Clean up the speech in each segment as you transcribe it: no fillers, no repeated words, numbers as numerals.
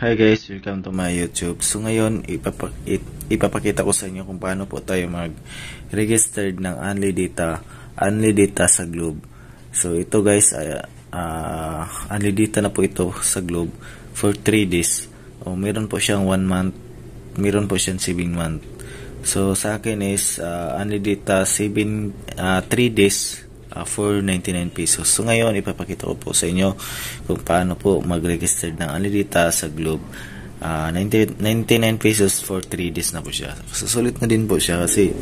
Hi guys, welcome to my YouTube. So ngayon, ipapakita ko sa inyo kung paano po tayo mag-registered ng Only Data sa Globe. So ito guys, Only Data na po ito sa Globe for 3 days. Meron po siyang 1 month, meron po siyang 7 month. So sa akin is Only Data 3 days for 99 pesos. So ngayon ipapakita ko po sa inyo kung paano po mag-register ng Only Data sa Globe. 99 pesos for 3 days na po siya. So sulit na din po siya kasi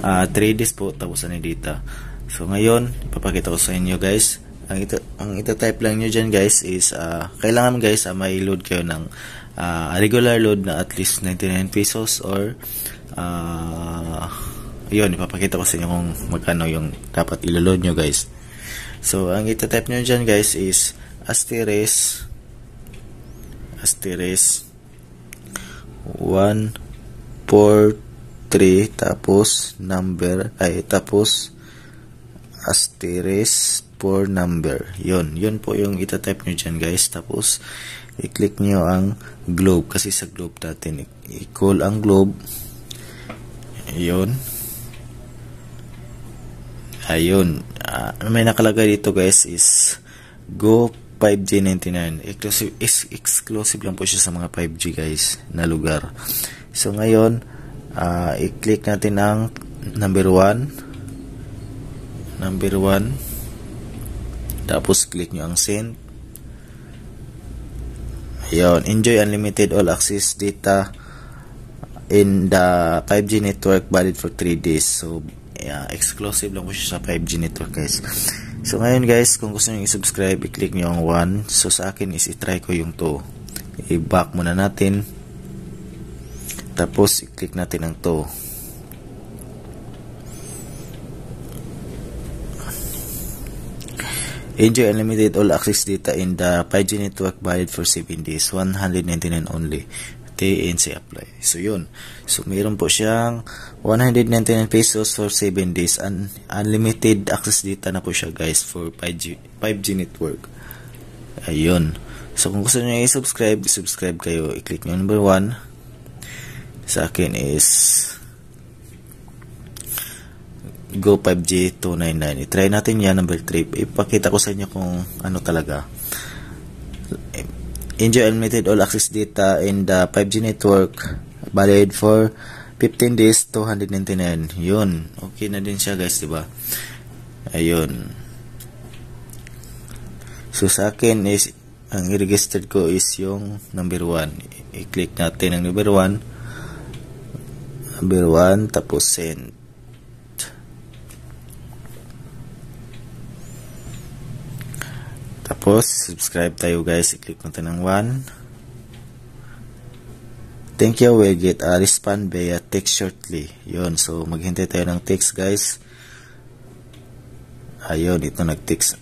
3 days po tapos Only Data. So ngayon ipapakita ko sa inyo guys. Ang ita-type lang nyo dyan guys is kailangan guys may load kayo ng regular load na at least 99 pesos or yun, ipapakita ko sa inyo kung magkano yung dapat ilo-load nyo guys. So ang ita-type nyo dyan guys is asterisk 143 tapos number tapos asterisk 4 number. Yun po yung ita-type nyo dyan guys. Tapos i-click nyo ang globe kasi sa globe natin i-call ang globe. Ayun, may nakalagay dito guys is Go 5G 99. Exclusive lang po siya sa mga 5G guys na lugar. So ngayon, i-click natin ang number 1. Tapos click nyo ang send. Ayun, enjoy unlimited all access data in the 5G network valid for 3 days. So exclusive lang po siya sa 5G network guys. So ngayon guys, kung gusto nyo i-subscribe, i-click nyo ang 1. So sa akin is i-try ko yung 2. I-back muna natin. Tapos i-click natin ang 2. Enjoy unlimited all access data in the 5G network valid for 7 days. 199 only. TNC apply. So yun. So mayroon po siyang 199 pesos for 7 days. Unlimited access data na po siya guys for 5G network. Ayun. So kung gusto niyo i-subscribe, subscribe kayo. I-click nyo number 1. Sa akin is Go 5G 299. I-try natin yan. Number 3. Ipakita ko sa inyo kung ano talaga. Enjoy unlimited all access data in the 5G network valid for 15 days 299. Yun. Okay na din siya guys, diba? Ayun. So sa akin is ang i-registered ko is yung number 1. I-click natin ang number 1. Number 1 tapos send. Tapos, subscribe tayo guys. I-click natin ang 1. Thank you. We'll get a response via text shortly. Yun. So, maghintay tayo ng text guys. Ayun. Ito nag-text.